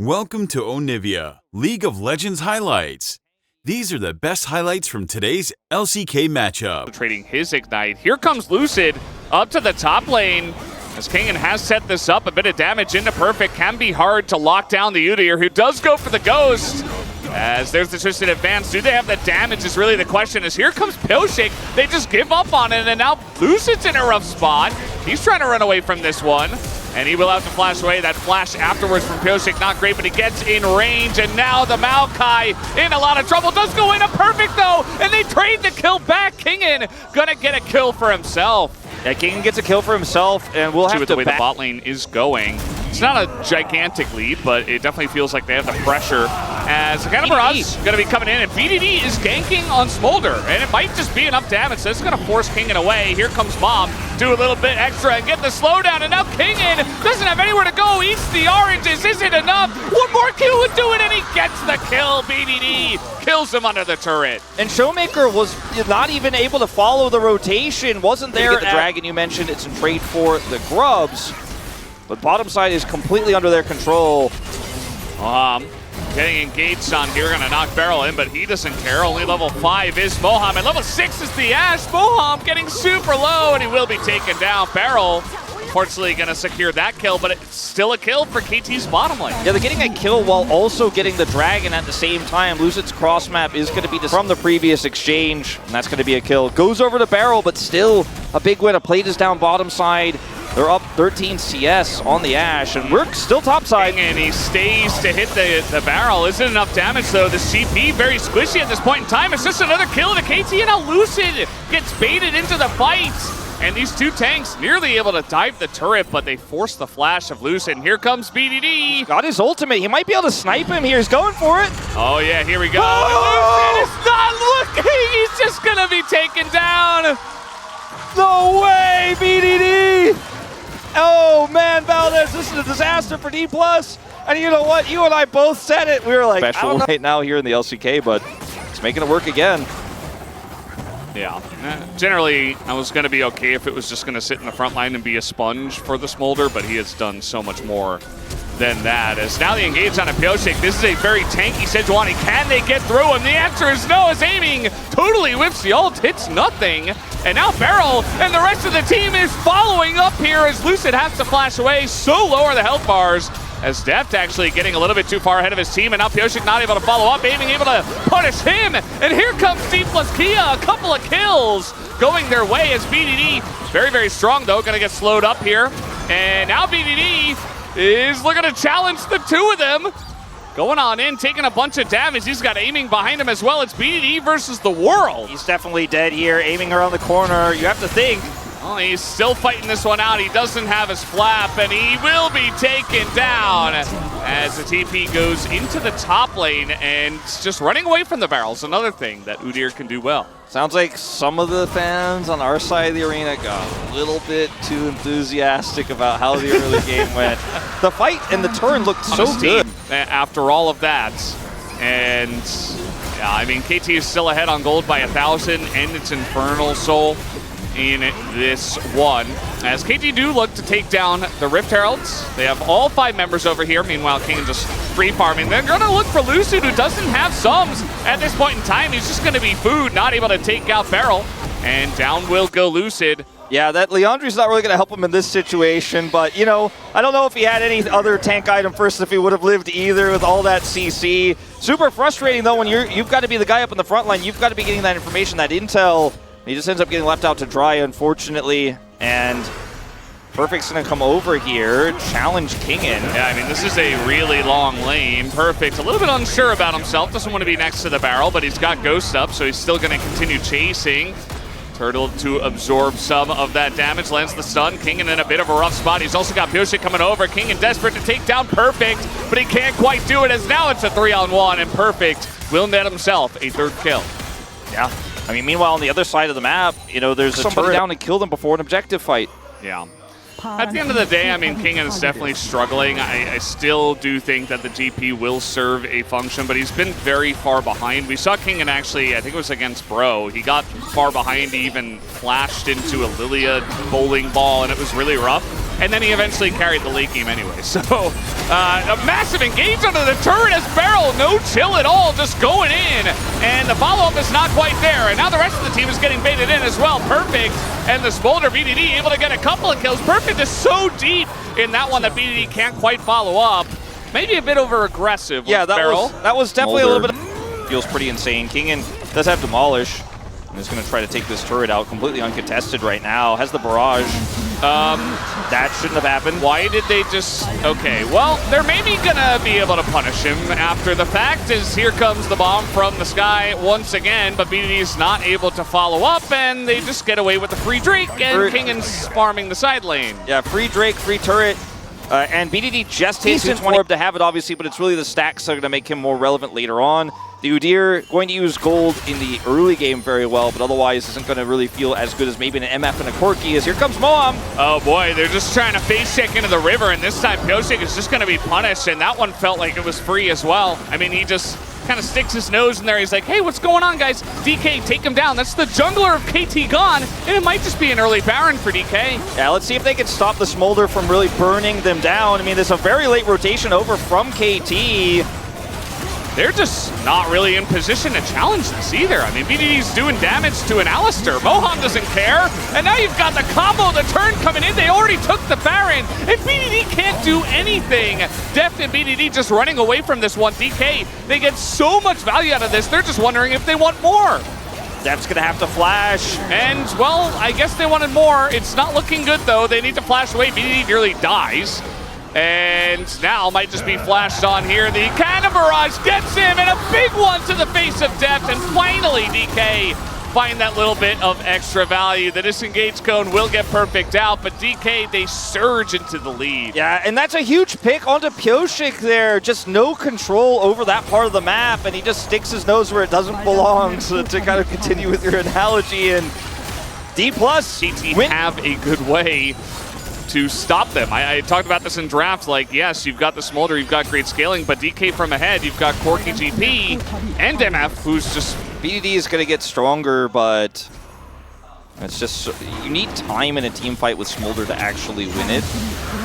Welcome to Onivia, League of Legends highlights. These are the best highlights from today's LCK matchup. Trading his Ignite. Here comes Lucid up to the top lane. As Kingen has set this up, a bit of damage into Perfect. Can be hard to lock down the Udyr, who does go for the Ghost. As there's the Twisted Advance. Do they have the damage is really the question. As here comes Pillshake. They just give up on it, and now Lucid's in a rough spot. He's trying to run away from this one. And he will have to flash away. That flash afterwards from Pillshake, not great, but he gets in range. And now the Maokai in a lot of trouble. Does go into Perfect, though. And they trade the kill back. Kingen gonna get a kill for himself. Yeah, Kingen gets a kill for himself, and we'll have to the way the bot lane is going. It's not a gigantic lead, but it definitely feels like they have the pressure. As the Barrage going to be coming in, and BDD is ganking on Smolder, and it might just be enough damage. So it's going to force Kingen away. Here comes Mom, do a little bit extra and get the slowdown, and now Kingen doesn't have anywhere to go. Eats the oranges, isn't enough. One more kill would do it, and he gets the kill. BDD kills him under the turret. And Showmaker was not even able to follow the rotation. Wasn't there. The Dragon you mentioned, it's in trade for the Grubs. But bottom side is completely under their control. Getting engaged on here, gonna knock Barrel in, but he doesn't care. Only level 5 is Moham, and level 6 is the Ashe. Moham getting super low, and he will be taken down. Barrel, unfortunately, gonna secure that kill, but it's still a kill for KT's bottom lane. Yeah, they're getting a kill while also getting the Dragon at the same time. Lucid's cross map is gonna be from the previous exchange, and that's gonna be a kill. Goes over to Barrel, but still a big win. A plate is down bottom side. They're up 13 CS on the Ashe, and we're still topside. And he stays to hit the barrel. Isn't enough damage, though. The CP very squishy at this point in time. It's just another kill to KT, and now Lucid gets baited into the fight. And these two tanks nearly able to dive the turret, but they force the flash of Lucid. And here comes BDD. Got his ultimate. He might be able to snipe him here. He's going for it. Oh, yeah, here we go. Oh! Lucid is not looking. He's just going to be taken down. No way, BDD. Oh man, Valdez, this is a disaster for Dplus. And you know what? You and I both said it. We were like, special right now here in the LCK, but it's making it work again. Yeah. Generally, I was going to be okay if it was just going to sit in the front line and be a sponge for the Smolder, but he has done so much more than that. As now they engage on a Pillshake. This is a very tanky Sejuani. Can they get through him? The answer is no, as aiming totally whips the ult, hits nothing. And now Barrel and the rest of the team is following up here as Lucid has to flash away. So low are the health bars as Deft actually getting a little bit too far ahead of his team, and now Pillshake not able to follow up, aiming able to punish him. And here comes Dplus Kia, a couple of kills going their way as BDD, very, very strong though, gonna get slowed up here. And now BDD is looking to challenge the two of them. Going on in, taking a bunch of damage. He's got aiming behind him as well. It's BDD versus the world. He's definitely dead here, aiming around the corner. You have to think. Well, he's still fighting this one out. He doesn't have his flap, and he will be taken down as the TP goes into the top lane and just running away from the barrels. Another thing that Udyr can do well. Sounds like some of the fans on our side of the arena got a little bit too enthusiastic about how the early game went. The fight and the turn looked so good. After all of that. And yeah, I mean, KT is still ahead on gold by 1,000, and it's Infernal Soul in this one. As KT do look to take down the Rift Heralds. They have all 5 members over here. Meanwhile, King just free farming. They're going to look for Lucid, who doesn't have sums at this point in time. He's just going to be food, not able to take out Barrel. And down will go Lucid. Yeah, that Leandri's not really going to help him in this situation, but, you know, I don't know if he had any other tank item first, if he would have lived either with all that CC. Super frustrating, though, when you've got to be the guy up in the front line. You've got to be getting that information, that intel. He just ends up getting left out to dry, unfortunately, and Perfect's going to come over here, challenge Kingen. Yeah, I mean, this is a really long lane. Perfect, a little bit unsure about himself, doesn't want to be next to the barrel, but he's got Ghost up, so he's still going to continue chasing. Turtle to absorb some of that damage, lands the stun. Kingen in a bit of a rough spot. He's also got Pillshake coming over. Kingen desperate to take down Perfect, but he can't quite do it as now it's a 3-on-1, and Perfect will net himself a 3rd kill. Yeah. I mean, meanwhile, on the other side of the map, you know, there's somebody down to kill them before an objective fight. Yeah. At the end of the day, I mean, Kingen is definitely struggling. I still do think that the GP will serve a function, but he's been very far behind. We saw Kingen actually, I think it was against Bro, he got far behind. He even flashed into a Lilia bowling ball, and it was really rough. and then he eventually carried the late game anyway. So a massive engage under the turret as Barrel, no chill at all, just going in, and the follow-up is not quite there, and now the rest of the team is getting baited in as well. Perfect, and the Smolder BDD able to get a couple of kills. Perfect is so deep in that one that BDD can't quite follow up. Maybe a bit over-aggressive with Barrel. That was definitely a little bit... Feels pretty insane. Kingen does have Demolish, and is going to try to take this turret out completely uncontested right now. Has the barrage. That shouldn't have happened. Why did they just... Okay, well, they're maybe going to be able to punish him after the fact, as here comes the bomb from the sky once again, but BDD is not able to follow up, and they just get away with the free Drake, and Kingen's farming the side lane. Yeah, free Drake, free turret. And BDD just hit 220 to have it, obviously, but it's really the stacks that are going to make him more relevant later on. The Udyr going to use gold in the early game very well, but otherwise isn't going to really feel as good as maybe an MF and a Corki is. Here comes Moham. Oh boy, they're just trying to face check into the river, and this time Pyosik is just going to be punished, and that one felt like it was free as well. I mean, he just kind of sticks his nose in there. He's like, hey, what's going on, guys? DK, take him down. That's the jungler of KT gone, and it might just be an early Baron for DK. Yeah, let's see if they can stop the Smolder from really burning them down. I mean, there's a very late rotation over from KT. They're just not really in position to challenge this either. I mean, BDD's doing damage to an Alistair. Moham doesn't care. And now you've got the combo, the turn coming in. They already took the Baron, and BDD can't do anything. Deft and BDD just running away from this one. DK, they get so much value out of this. They're just wondering if they want more. Deft's going to have to flash. And, well, I guess they wanted more. It's not looking good, though. They need to flash away. BDD nearly dies. And now might just be flashed on here. The cannon barrage gets him, and a big one to the face of Deft. And finally, DK find that little bit of extra value. The disengage cone will get Perfect out, but DK, they surge into the lead. Yeah, and that's a huge pick onto Pyosik there. Just no control over that part of the map, and he just sticks his nose where it doesn't belong. So to kind of continue with your analogy, and Dplus have a good way to stop them. I talked about this in draft, like, yes, you've got the Smolder, you've got great scaling, but DK from ahead, you've got Corki GP and MF, who's just... BDD is going to get stronger, but it's just, you need time in a team fight with Smolder to actually win it.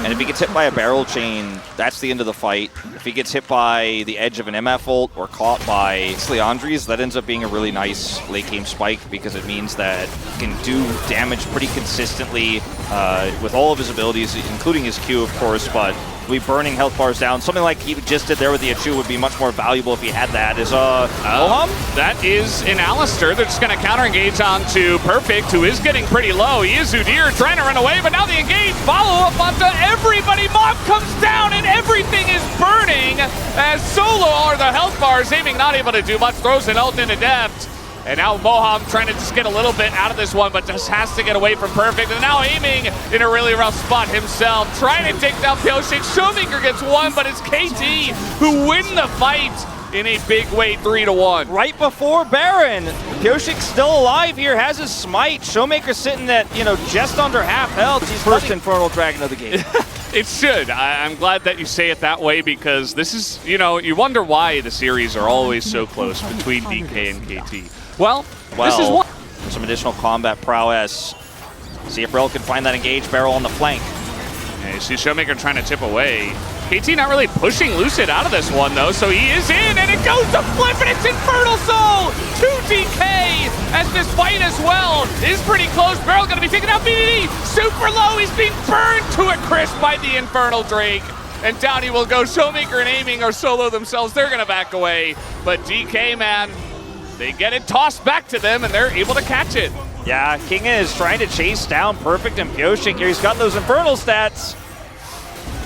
And if he gets hit by a barrel chain, that's the end of the fight. If he gets hit by the edge of an MF ult or caught by Sleandries, that ends up being a really nice late game spike, because it means that he can do damage pretty consistently with all of his abilities, including his Q, of course, but we burning health bars down. Something like he just did there with the Achu would be much more valuable if he had that. Is Moham? That is an Alistair. They're just going to counter engage onto Perfect, who is getting pretty low. He is Udyr trying to run away, but now the engage follow up onto everybody. Mob comes down and everything is burning as Solo are the health bars, aiming not able to do much, throws an ult into Deft. And now Moham trying to just get a little bit out of this one, but just has to get away from Perfect. And now aiming in a really rough spot himself, trying to take down Pyosik. Showmaker gets one, but it's KT who win the fight in a big way, 3-1. Right before Baron. Pyosik's still alive here, has his smite. Showmaker sitting at, just under half health. He's first Infernal Dragon of the game. It should. I'm glad that you say it that way, because this is, you wonder why the series are always so close between DK and KT. Well, this is one. Some additional combat prowess. See if Rel can find that engage barrel on the flank. Yeah, you see Showmaker trying to chip away. KT not really pushing Lucid out of this one, though, so he is in, and it goes to flip, and it's Infernal Soul to DK, as this fight as well is pretty close. Barrel going to be taking out BDD, super low, he's being burned to a crisp by the Infernal Drake. And down he will go. Showmaker and aiming are Solo themselves, they're going to back away. But DK, man, they get it tossed back to them, and they're able to catch it. Yeah, Kingen is trying to chase down Perfect and Pyosik here. He's got those Infernal stats.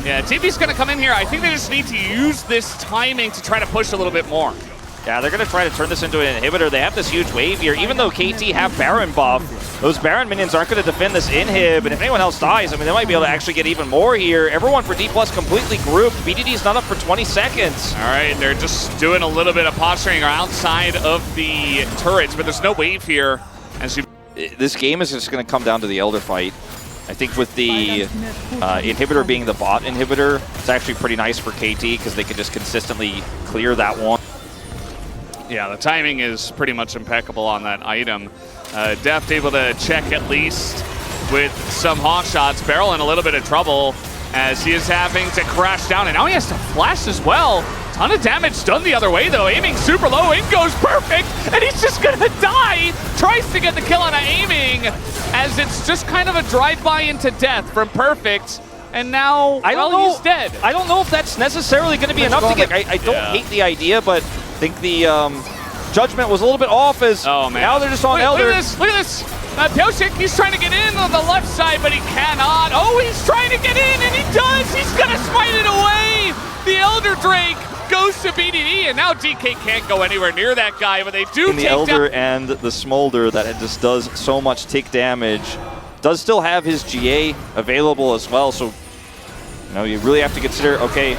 Yeah, TP's going to come in here. I think they just need to use this timing to try to push a little bit more. Yeah, they're going to try to turn this into an inhibitor. They have this huge wave here. Even though KT have Baron buff, those Baron minions aren't going to defend this inhib. And if anyone else dies, I mean, they might be able to actually get even more here. Everyone for Dplus completely grouped. BDD's not up for 20 seconds. All right, they're just doing a little bit of posturing outside of the turrets, but there's no wave here. This game is just going to come down to the Elder fight. I think with the inhibitor being the bot inhibitor, it's actually pretty nice for KT because they can just consistently clear that one. Yeah, the timing is pretty much impeccable on that item. Deft able to check at least with some hawk shots. Beryl in a little bit of trouble as he is having to crash down, and now he has to flash as well. Ton of damage done the other way though, aiming super low, in goes Perfect, and he's just gonna die! Tries to get the kill on aiming, as it's just kind of a drive-by into death from Perfect, and now, he's dead. I don't know if that's necessarily gonna be enough to get, I don't hate the idea, but I think the judgment was a little bit off as now they're just on Elder. Look at this! Pyosik, he's trying to get in on the left side, but he cannot. Oh, he's trying to get in, and he does! He's gonna smite it away! The Elder Drake goes to BDD, and now DK can't go anywhere near that guy, but they do take the Elder and the Smolder that it just does so much tick damage. Does still have his GA available as well, so you really have to consider, okay.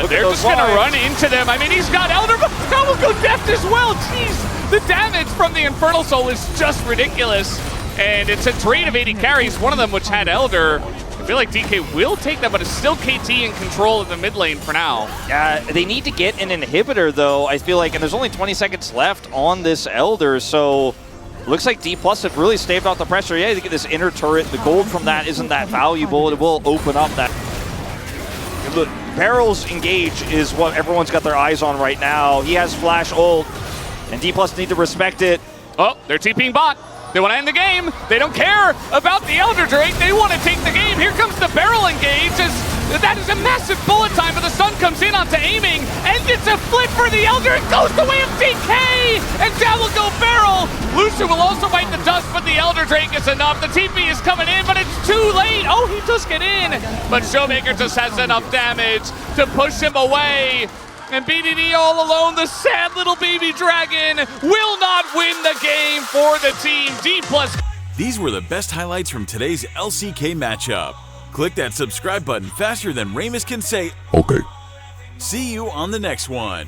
They're just going to run into them. I mean, he's got Elder, but that will go deft as well. Jeez, the damage from the Infernal Soul is just ridiculous. And it's a trade of 80 carries, one of them which had Elder. I feel like DK will take that, but it's still KT in control of the mid lane for now. Yeah, they need to get an inhibitor, though, I feel like, and there's only 20 seconds left on this Elder, so looks like Dplus have really staved off the pressure. Yeah, they get this inner turret. The gold from that isn't that valuable. It will open up that. Look, Beryl's engage is what everyone's got their eyes on right now. He has flash ult, and Dplus need to respect it. Oh, they're TPing bot. They want to end the game. They don't care about the Elder Drake. They want to take the game. Here comes the Beryl engage. That is a massive bullet time, but the sun comes in onto aiming, and it's a flip for the Elder. It goes the way of DK, and down will go Beryl. Lucian will also bite the dust, but the Elder Drake is enough. The TP is coming in, but it's too late. Oh, he does get in, but Showmaker just has enough damage to push him away. And BDD all alone, the sad little baby dragon, will not win the game for the team. Dplus. These were the best highlights from today's LCK matchup. Click that subscribe button faster than Ramus can say, okay. See you on the next one.